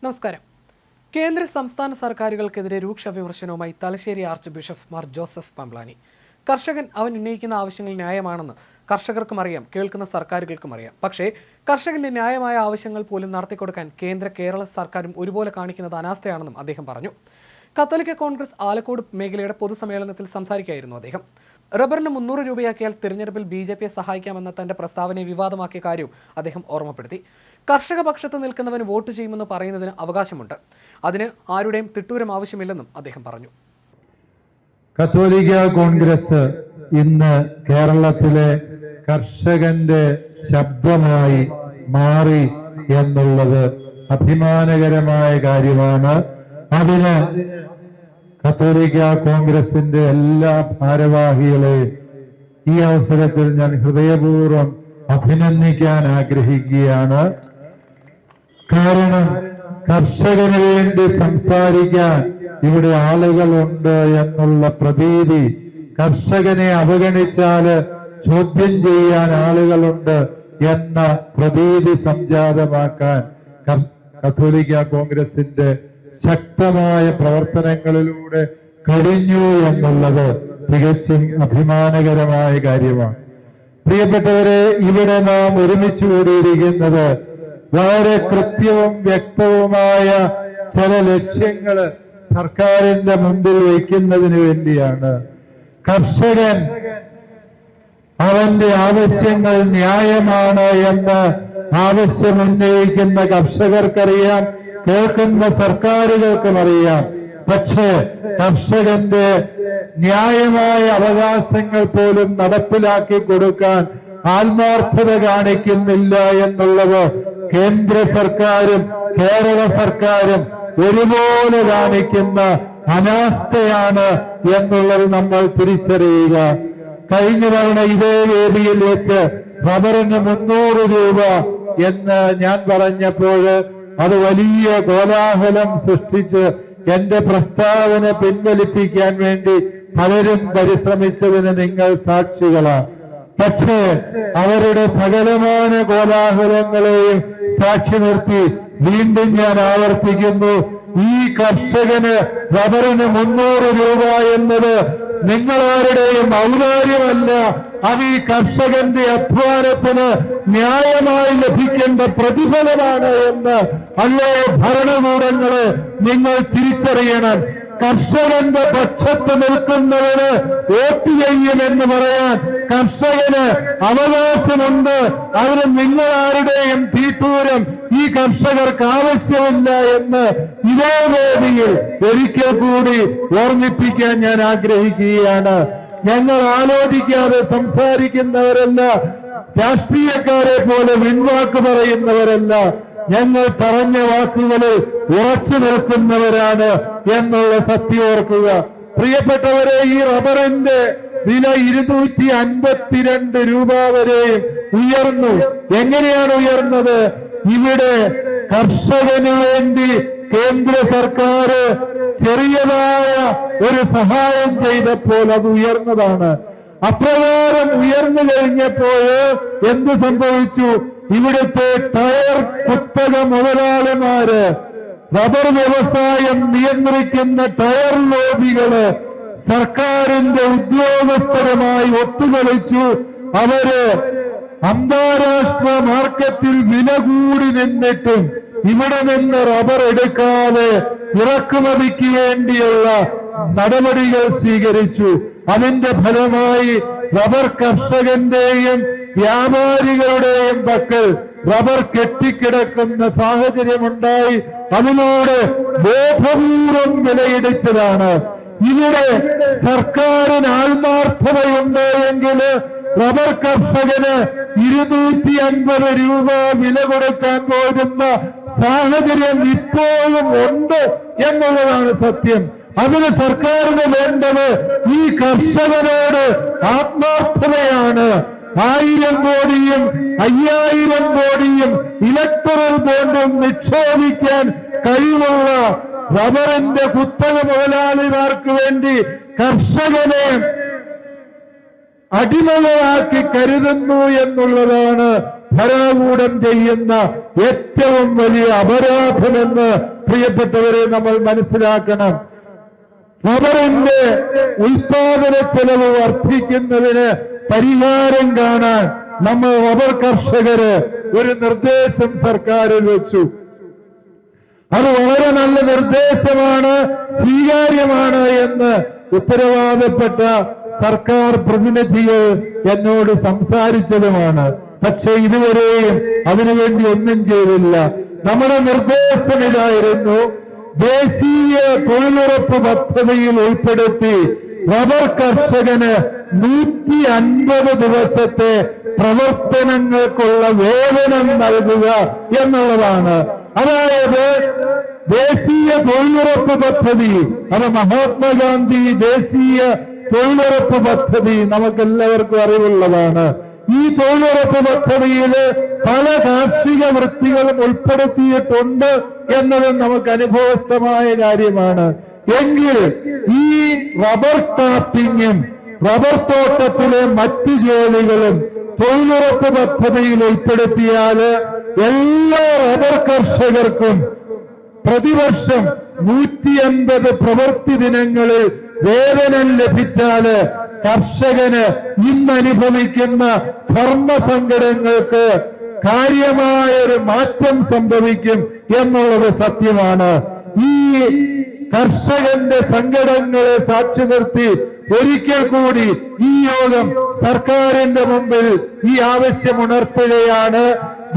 നമസ്കാരം. കേന്ദ്ര സംസ്ഥാന സർക്കാരുകൾക്കെതിരെ രൂക്ഷ വിമർശനവുമായി Thalassery archbishop Mar Joseph Pamplany. കർഷകൻ അവൻ ഉന്നയിക്കുന്ന ആവശ്യങ്ങൾ ന്യായമാണെന്ന് കർഷകർക്കും അറിയാം, കേൾക്കുന്ന സർക്കാരുകൾക്കും അറിയാം. പക്ഷേ കർഷകന്റെ ന്യായമായ ആവശ്യങ്ങൾ പോലും നടത്തിക്കൊടുക്കാൻ കേരള സർക്കാരും ഒരുപോലെ കാണിക്കുന്നത് അനാസ്ഥയാണെന്നും അദ്ദേഹം പറഞ്ഞു. കത്തോലിക്ക കോൺഗ്രസ് ആലക്കോട് മേഖലയുടെ പൊതുസമ്മേളനത്തിൽ സംസാരിക്കുകയായിരുന്നു അദ്ദേഹം. റബ്ബറിന് 300 രൂപയാക്കിയാൽ തിരഞ്ഞെടുപ്പിൽ BJPയെ സഹായിക്കാമെന്ന തന്റെ പ്രസ്താവനയെ വിവാദമാക്കിയ കാര്യവും അദ്ദേഹം ഓർമ്മപ്പെടുത്തി. കർഷക പക്ഷത്ത് നിൽക്കുന്നവന് വോട്ട് ചെയ്യുമെന്ന് പറയുന്നതിന് അവകാശമുണ്ട്. അതിന് ആരുടെയും തിട്ടൂരം ആവശ്യമില്ലെന്നും അദ്ദേഹം പറഞ്ഞു. കത്തോലിക്ക കോൺഗ്രസ് ഇന്ന് കേരളത്തിലെ കർഷകന്റെ ശബ്ദമായി മാറി എന്നുള്ളത് അഭിമാനകരമായ കാര്യമാണ്. അതിന് കത്തോലിക്ക കോൺഗ്രസിന്റെ എല്ലാ ഭാരവാഹികളെയും ഈ അവസരത്തിൽ ഞാൻ ഹൃദയപൂർവ്വം അഭിനന്ദിക്കാൻ ആഗ്രഹിക്കുകയാണ്. കാരണം കർഷകന് വേണ്ടി സംസാരിക്കാൻ ഇവിടെ ആളുകളുണ്ട് എന്നുള്ള പ്രതീതി, കർഷകനെ അവഗണിച്ചാല് ചോദ്യം ചെയ്യാൻ ആളുകളുണ്ട് എന്ന പ്രതീതി സംജാതമാക്കാൻ കത്തോലിക്ക കോൺഗ്രസിന്റെ ശക്തമായ പ്രവർത്തനങ്ങളിലൂടെ കഴിഞ്ഞു എന്നുള്ളത് തികച്ചും അഭിമാനകരമായ കാര്യമാണ്. പ്രിയപ്പെട്ടവരെ, ഇവിടെ നാം ഒരുമിച്ച് കൂടിയിരിക്കുന്നത് വളരെ കൃത്യവും വ്യക്തവുമായ ചില ലക്ഷ്യങ്ങള് സർക്കാരിന്റെ മുമ്പിൽ വയ്ക്കുന്നതിന് വേണ്ടിയാണ്. കർഷകൻ അവന്റെ ആവശ്യങ്ങൾ ന്യായമാണ് എന്ന് ആവശ്യമുന്നയിക്കുന്ന കർഷകർക്കറിയാം, കേൾക്കുന്ന സർക്കാരുകൾക്കും അറിയാം. പക്ഷേ കർഷകന്റെ ന്യായമായ അവകാശങ്ങൾ പോലും നടപ്പിലാക്കി കൊടുക്കാൻ ആത്മാർത്ഥത കാണിക്കുന്നില്ല എന്നുള്ളത് കേന്ദ്ര സർക്കാരും കേരള സർക്കാരും ഒരുപോലെ കാണിക്കുന്ന അനാസ്ഥയാണ് എന്നുള്ളത് നമ്മൾ തിരിച്ചറിയുക. കഴിഞ്ഞ തവണ ഇതേ വേദിയിൽ വെച്ച് റബ്ബറിന് 300 രൂപ എന്ന് ഞാൻ പറഞ്ഞപ്പോൾ അത് വലിയ കോലാഹലം സൃഷ്ടിച്ച് എന്റെ പ്രസ്താവന പിൻവലിപ്പിക്കാൻ വേണ്ടി പലരും പരിശ്രമിച്ചതിന് നിങ്ങൾ സാക്ഷികളാണ്. പക്ഷേ അവരുടെ സകലമായ കോലാഹലങ്ങളെയും സാക്ഷി നിർത്തി വീണ്ടും ഞാൻ ആവർത്തിക്കുന്നു, ഈ കർഷകന് റബ്ബറിന് 300 രൂപ എന്നത് നിങ്ങളാരുടെയും ഔദാര്യമല്ല. അത് ഈ കർഷകന്റെ അധ്വാനത്തിന് ന്യായമായി ലഭിക്കേണ്ട പ്രതിഫലമാണ് എന്ന് അല്ലേ ഭരണകൂടങ്ങളെ നിങ്ങൾ തിരിച്ചറിയണം. കർഷകന്റെ പക്ഷത്ത് നിൽക്കുന്നവന് വോട്ട് ചെയ്യുമെന്ന് പറയാൻ കർഷകന് അവകാശമുണ്ട്. അതിന് നിങ്ങളാരുടെയും തീട്ടൂരം ഈ കർഷകർക്ക് ആവശ്യമില്ല എന്ന് ഇതേ വേദിയിൽ ഒരിക്കൽ കൂടി ഓർമ്മിപ്പിക്കാൻ ഞാൻ ആഗ്രഹിക്കുകയാണ്. ഞങ്ങൾ ആലോചിക്കാതെ സംസാരിക്കുന്നവരല്ല, രാഷ്ട്രീയക്കാരെ പോലെ വിൺവാക്ക് പറയുന്നവരല്ല. ഞങ്ങൾ പറഞ്ഞ വാക്കുകളിൽ ഉറച്ചു നിൽക്കുന്നവരാണ് എന്നുള്ള സത്യം ഓർക്കുക. പ്രിയപ്പെട്ടവരെ, ഈ റബ്ബറിന്റെ വില 252 രൂപ വരെയും ഉയർന്നു. എങ്ങനെയാണ് ഉയർന്നത്? ഇവിടെ കർഷകന് വേണ്ടി കേന്ദ്ര സർക്കാർ ചെറിയതായ ഒരു സഹായം ചെയ്തപ്പോൾ അത് ഉയർന്നതാണ്. അപ്രകാരം ഉയർന്നു കഴിഞ്ഞപ്പോൾ എന്ത് സംഭവിച്ചു? ഇവിടുത്തെ ടയർ കുത്തക മുതലാളിമാര്, റബ്ബർ വ്യവസായം നിയന്ത്രിക്കുന്ന ടയർ ലോബികള് സർക്കാരിന്റെ ഉദ്യോഗസ്ഥരുമായി ഒത്തുകളിച്ചു. അവര് അന്താരാഷ്ട്ര മാർക്കറ്റിൽ വില കൂടി നിന്നിട്ടും ഇവിടെ നിന്ന് റബ്ബർ എടുക്കാതെ ഇറക്കുമതിക്ക് വേണ്ടിയുള്ള നടപടികൾ സ്വീകരിച്ചു. അതിന്റെ ഫലമായി റബ്ബർ കർഷകന്റെയും വ്യാപാരികളുടെയും പക്കൽ റബ്ബർ കെട്ടിക്കിടക്കുന്ന സാഹചര്യമുണ്ടായി. അതിലൂടെ ബോധപൂർവം വിലയിടിച്ചതാണ്. ഇവിടെ സർക്കാരിന് ആത്മാർത്ഥതയുണ്ട് എങ്കിൽ റബ്ബർ കർഷകന് 250 രൂപ വില കൊടുക്കാൻ പോകുന്ന സാഹചര്യം ഇപ്പോഴും ഉണ്ട് എന്നുള്ളതാണ് സത്യം. അതിന് സർക്കാരിന് വേണ്ടത് ഈ കർഷകനോട് ആത്മാർത്ഥതയാണ്. 1000 കോടിയും 5000 കോടിയും ഇലക്ടറൽ ബോണ്ടും നിക്ഷേപിക്കാൻ കഴിവുള്ള റബ്ബറിന്റെ കുത്തക മുതലാളിമാർക്ക് വേണ്ടി കർഷകനെ അടിമകളാക്കി കരുതുന്നു എന്നുള്ളതാണ് ഭരണകൂടം ചെയ്യുന്ന ഏറ്റവും വലിയ അപരാധമെന്ന് പ്രിയപ്പെട്ടവരെ നമ്മൾ മനസ്സിലാക്കണം. റബ്ബറിന്റെ ഉൽപാദന ചെലവ് വർദ്ധിക്കുന്നതിന് പരിഹാരം കാണാൻ നമ്മൾ റബ്ബർ കർഷകര് ഒരു നിർദ്ദേശം സർക്കാരിൽ വെച്ചു. അത് വളരെ നല്ല നിർദ്ദേശമാണ്, സ്വീകാര്യമാണ് എന്ന് ഉത്തരവാദപ്പെട്ട സർക്കാർ പ്രതിനിധികൾ എന്നോട് സംസാരിച്ചതുമാണ്. പക്ഷെ ഇതുവരെയും അതിനുവേണ്ടി ഒന്നും ചെയ്തില്ല. നമ്മുടെ നിർദ്ദേശം ഇതായിരുന്നു: ദേശീയ തൊഴിലുറപ്പ് പദ്ധതിയിൽ ഉൾപ്പെടുത്തി റബ്ബർ കർഷകന് 150 ദിവസത്തെ പ്രവർത്തനങ്ങൾക്കുള്ള വേതനം നൽകുക എന്നുള്ളതാണ്. അതായത് ദേശീയ തൊഴിലുറപ്പ് പദ്ധതി, അത് മഹാത്മാഗാന്ധി ദേശീയ തൊഴിലുറപ്പ് പദ്ധതി നമുക്കെല്ലാവർക്കും അറിവുള്ളതാണ്. ഈ തൊഴിലുറപ്പ് പദ്ധതിയിൽ പല കാർഷിക വൃത്തികളും ഉൾപ്പെടുത്തിയിട്ടുണ്ട് എന്നതും നമുക്ക് അനുഭവസ്ഥമായ കാര്യമാണ്. എങ്കിൽ ഈ റബ്ബർ ടാപ്പിങ്ങും റബ്ബർ തോട്ടത്തിലെ മറ്റു ജോലികളും തൊഴിലുറപ്പ് പദ്ധതിയിൽ ഉൾപ്പെടുത്തിയാൽ എല്ലാ റബ്ബർ കർഷകർക്കും പ്രതിവർഷം 150 പ്രവൃത്തി ദിനങ്ങളിൽ വേതനം ലഭിച്ചാല് കർഷകന് ഇന്നനുഭവിക്കുന്ന ധർമ്മസങ്കടങ്ങൾക്ക് കാര്യമായ ഒരു മാറ്റം സംഭവിക്കും എന്നുള്ളത് സത്യമാണ്. ഈ കർഷകന്റെ സങ്കടങ്ങളെ സാക്ഷി നിർത്തി ഒരിക്കൽ കൂടി ഈ യോഗം സർക്കാരിന്റെ മുമ്പിൽ ഈ ആവശ്യം ഉണർത്തുകയാണ്.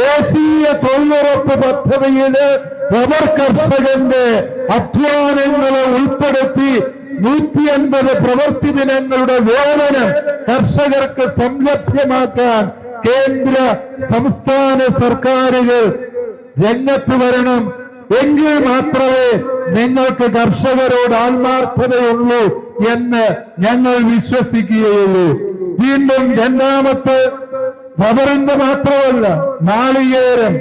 ദേശീയ തൊഴിലുറപ്പ് പദ്ധതിയില് റബ്ബർ കർഷകന്റെ അധ്വാനങ്ങളെ ഉൾപ്പെടുത്തി 150 പ്രവൃത്തി ദിനങ്ങളുടെ വേതനം കർഷകർക്ക് സംലഭ്യമാക്കാൻ കേന്ദ്ര സംസ്ഥാന സർക്കാരുകൾ രംഗത്ത് വരണം. എങ്കിൽ മാത്രമേ നിങ്ങൾക്ക് കർഷകരോട് ആത്മാർത്ഥതയുള്ളൂ എന്ന് ഞങ്ങൾ വിശ്വസിക്കുകയുള്ളൂ. വീണ്ടും രണ്ടാമത്തെ റബ്ബറിന്റെ മാത്രമല്ല, നാളികേരം,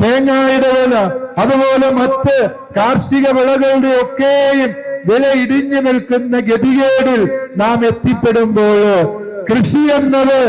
തേങ്ങായുടെ വില, അതുപോലെ മറ്റ് കാർഷിക വിളകളുടെ ഒക്കെയും വില ഇടിഞ്ഞു നിൽക്കുന്ന ഗതികേടിൽ നാം എത്തിപ്പെടുമ്പോൾ കൃഷി എന്നത്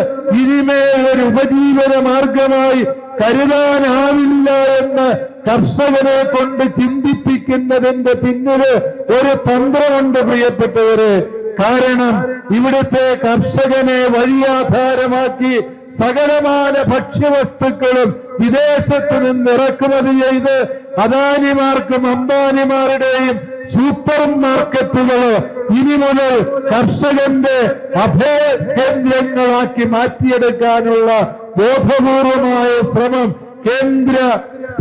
ഇനിമേൽ ഒരു ഉപജീവന മാർഗമായി കരുതാനാവില്ല എന്ന് കർഷകരെ കൊണ്ട് ചിന്തിപ്പിക്കുന്നതിന്റെ പിന്നില് ഒരു തന്ത്രമുണ്ട് പ്രിയപ്പെട്ടവരെ. കാരണം ഇവിടുത്തെ കർഷകനെ വഴിയാധാരമാക്കി സകലമായ ഭക്ഷ്യവസ്തുക്കളും വിദേശത്ത് നിന്ന് ഇറക്കുമതി ചെയ്ത് അദാനിമാർക്കും അംബാനിമാരുടെയും സൂപ്പർ മാർക്കറ്റുകള് ഇനി മുതൽ കർഷകന്റെ അഭയകേന്ദ്രങ്ങളാക്കി മാറ്റിയെടുക്കാനുള്ള ബോധപൂർവമായ ശ്രമം കേന്ദ്ര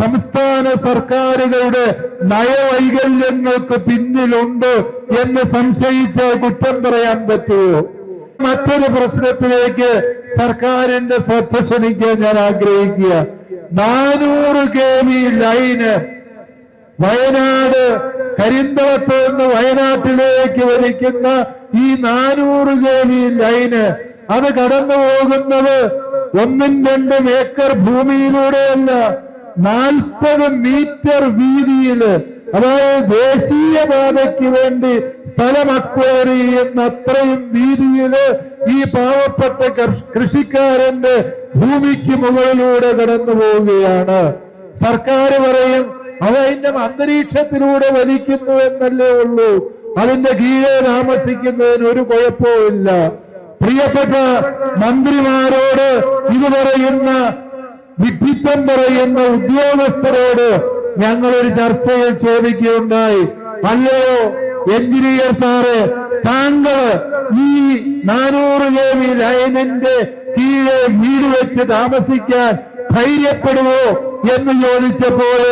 സംസ്ഥാന സർക്കാരുകളുടെ നയവൈകല്യങ്ങൾക്ക് പിന്നിലുണ്ട് എന്ന് സംശയിച്ച് കുറ്റം പറയാൻ പറ്റുമോ? മറ്റൊരു പ്രശ്നത്തിലേക്ക് സർക്കാരിന്റെ ശ്രദ്ധ ക്ഷണിക്കാൻ ഞാൻ ആഗ്രഹിക്കുക. 400 kV ലൈന് വയനാട് കരിന്തളത്ത് നിന്ന് വയനാട്ടിലേക്ക് വലിക്കുന്ന ഈ 400 kV ലൈന് അത് കടന്നു പോകുന്നത് 1-2 ഏക്കർ ഭൂമിയിലൂടെയല്ല, 40 മീറ്റർ വീതിയില്, അതായത് ദേശീയപാതയ്ക്ക് വേണ്ടി സ്ഥലം അക്വയർ ചെയ്യുന്ന അത്രയും വീതിയില് ഈ പാവപ്പെട്ട കൃഷിക്കാരന്റെ ഭൂമിക്ക് മുകളിലൂടെ കടന്നു പോവുകയാണ്. സർക്കാർ പറയും അതിന്റെ അന്തരീക്ഷത്തിലൂടെ വലിക്കുന്നു എന്നല്ലേ ഉള്ളൂ, അതിന്റെ കീഴെ താമസിക്കുന്നതിന് ഒരു കുഴപ്പവുമില്ല. പ്രിയപ്പെട്ട മന്ത്രിമാരോട് ഇത് പറയുന്ന വിഡ്ഢിത്തം പറയുന്ന ഉദ്യോഗസ്ഥരോട് ഞങ്ങളൊരു ചർച്ചയിൽ ചോദിക്കുകയുണ്ടായി, അല്ലയോ എഞ്ചിനീയർ സാറ്, താങ്കൾ ഈ 400 kV ലൈനിന്റെ കീഴെ വീട് വെച്ച് താമസിക്കാൻ ധൈര്യപ്പെടുവോ എന്ന് ചോദിച്ചപ്പോൾ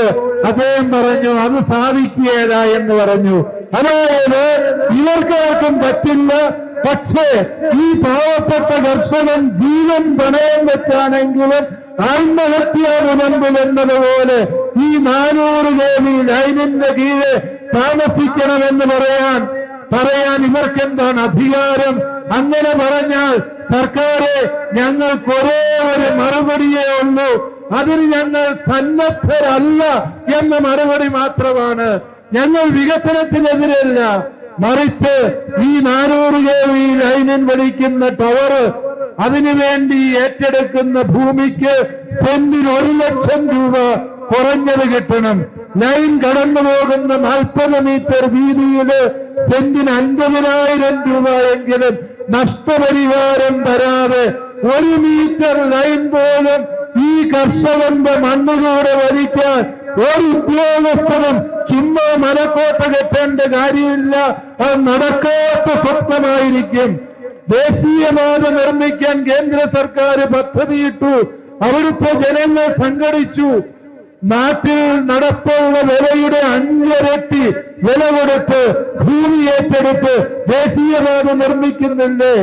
അദ്ദേഹം പറഞ്ഞു അത് സാധിക്കുകയില്ല എന്ന് പറഞ്ഞു. അതായത് ഇവർക്കാർക്കും പറ്റില്ല, പക്ഷേ ഈ പാവപ്പെട്ട കർഷകൻ ജീവൻ പണയം വെച്ചാണെങ്കിലും ആത്മഹത്യാ മുതമ്പ് എന്നതുപോലെ ഈ 400 kV ലൈനിന്റെ കീഴെ താമസിക്കണമെന്ന് പറയാൻ ഇവർക്കെന്താണ് അധികാരം? അങ്ങനെ പറഞ്ഞാൽ സർക്കാരെ ഞങ്ങൾക്ക് ഒരേ ഒരു മറുപടിയേ ഉള്ളൂ, അതിന് ഞങ്ങൾ സന്നദ്ധരല്ല എന്ന മറുപടി മാത്രമാണ്. ഞങ്ങൾ വികസനത്തിനെതിരല്ല, മറിച്ച് ഈ 400 kV ലൈനിൽ വലിക്കുന്ന ടവർ അതിനുവേണ്ടി ഏറ്റെടുക്കുന്ന ഭൂമിക്ക് സെന്റിന് 1 ലക്ഷം രൂപ കുറഞ്ഞത് കിട്ടണം. ലൈൻ കടന്നു പോകുന്ന 40 മീറ്റർ വീതിയില് സെന്റിന് 50,000 രൂപ എങ്കിലും നഷ്ടപരിഹാരം തരാതെ 1 മീറ്റർ ലൈൻ പോലും ഈ കർഷകന്റെ മണ്ണുകൂടെ വലിക്കാൻ ഒരു ഉദ്യോഗസ്ഥനും ചുമ്മാ മനക്കോട്ട കെട്ടേണ്ട കാര്യമില്ല. അത് നടക്കാത്ത സ്വപ്നമായിരിക്കും. ദേശീയപാത നിർമ്മിക്കാൻ കേന്ദ്ര സർക്കാർ പദ്ധതിയിട്ടു. അവിടുത്തെ ജനങ്ങൾ സംഘടിച്ചു. നാട്ടിൽ നടപ്പുള്ള വിലയുടെ 5 ഇരട്ടി വില കൊടുത്ത് ഭൂമി ഏറ്റെടുത്ത് ദേശീയപാത നിർമ്മിക്കുന്നില്ലേ?